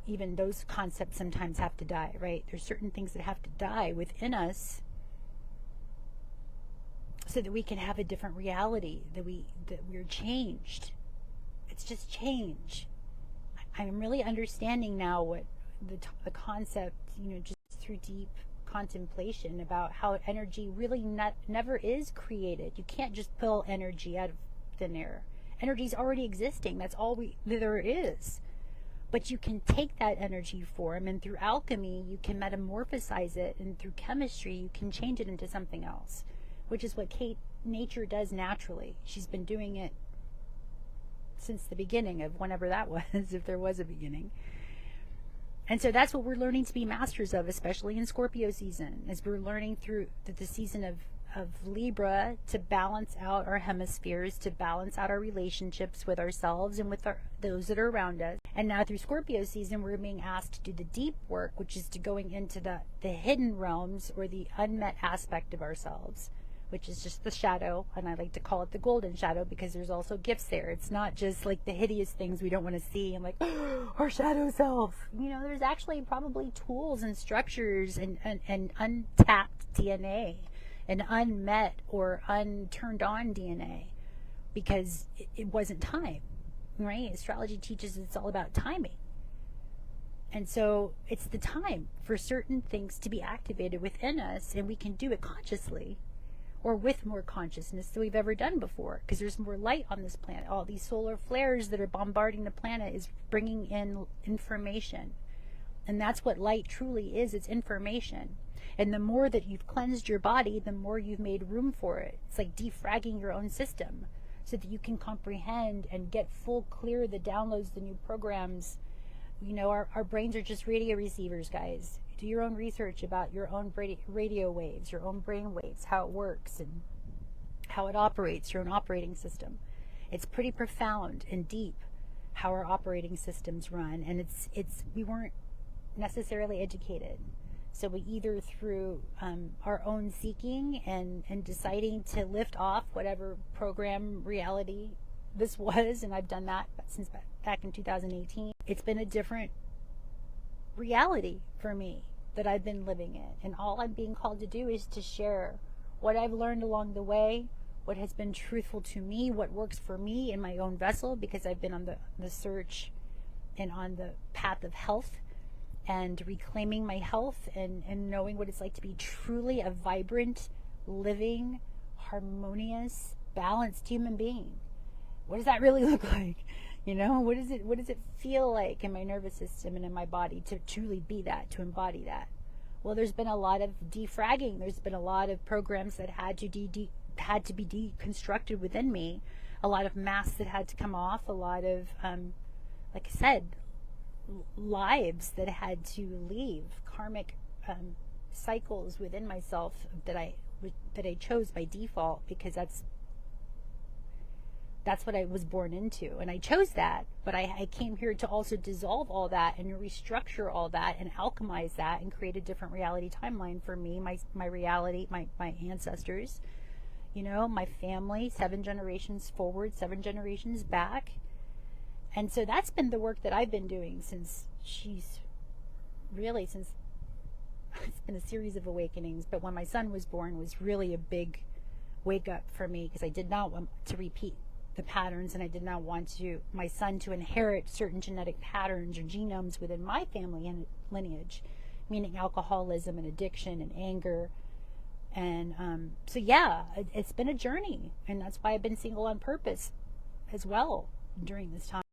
even those concepts sometimes have to die, right? There's certain things that have to die within us so that we can have a different reality, that we're changed. It's just change. I'm really understanding now what the concept, just through deep contemplation about how energy really never is created. You can't just pull energy out of thin air. Energy's already existing. That's all there is. But you can take that energy form, and through alchemy, you can metamorphosize it, and through chemistry, you can change it into something else, which is what nature does naturally. She's been doing it since the beginning of whenever that was, if there was a beginning. And so that's what we're learning to be masters of, especially in Scorpio season, as we're learning through the season of Libra to balance out our hemispheres, to balance out our relationships with ourselves and with those that are around us. And now through Scorpio season, we're being asked to do the deep work, which is to going into the hidden realms, or the unmet aspect of ourselves, which is just the shadow. And I like to call it the golden shadow, because there's also gifts there. It's not just like the hideous things we don't want to see and like our shadow self. There's actually probably tools and structures and untapped DNA and unmet or unturned on DNA, because it wasn't time, right? Astrology teaches it's all about timing. And so it's the time for certain things to be activated within us, and we can do it consciously, or with more consciousness than we've ever done before, because there's more light on this planet. All these solar flares that are bombarding the planet is bringing in information. And that's what light truly is. It's information. And the more that you've cleansed your body, the more you've made room for it. It's like defragging your own system so that you can comprehend and get full clear the downloads, the new programs. Our brains are just radio receivers, guys. Do your own research about your own radio waves, your own brain waves, how it works and how it operates, your own operating system. It's pretty profound and deep how our operating systems run. And we weren't necessarily educated. So we either through our own seeking and deciding to lift off whatever program reality this was, and I've done that since back in 2018. It's been a different reality for me that I've been living in. And all I'm being called to do is to share what I've learned along the way, what has been truthful to me, what works for me in my own vessel, because I've been on the search and on the path of health and reclaiming my health and knowing what it's like to be truly a vibrant, living, harmonious, balanced human being. What does that really look like? What does it feel like in my nervous system and in my body to truly be that, to embody that? Well, there's been a lot of defragging. There's been a lot of programs that had to be deconstructed within me, a lot of masks that had to come off, a lot of, like I said, lives that had to leave, karmic cycles within myself that I chose by default, because that's what I was born into, and I chose that. But I came here to also dissolve all that and restructure all that and alchemize that and create a different reality timeline for me, my reality, my ancestors, my family, 7 generations forward, 7 generations back. And so that's been the work that I've been doing since it's been a series of awakenings. But when my son was born was really a big wake up for me, because I did not want to repeat the patterns, and I did not want my son to inherit certain genetic patterns or genomes within my family and lineage, meaning alcoholism and addiction and anger. And so yeah, it's been a journey, and that's why I've been single on purpose as well during this time.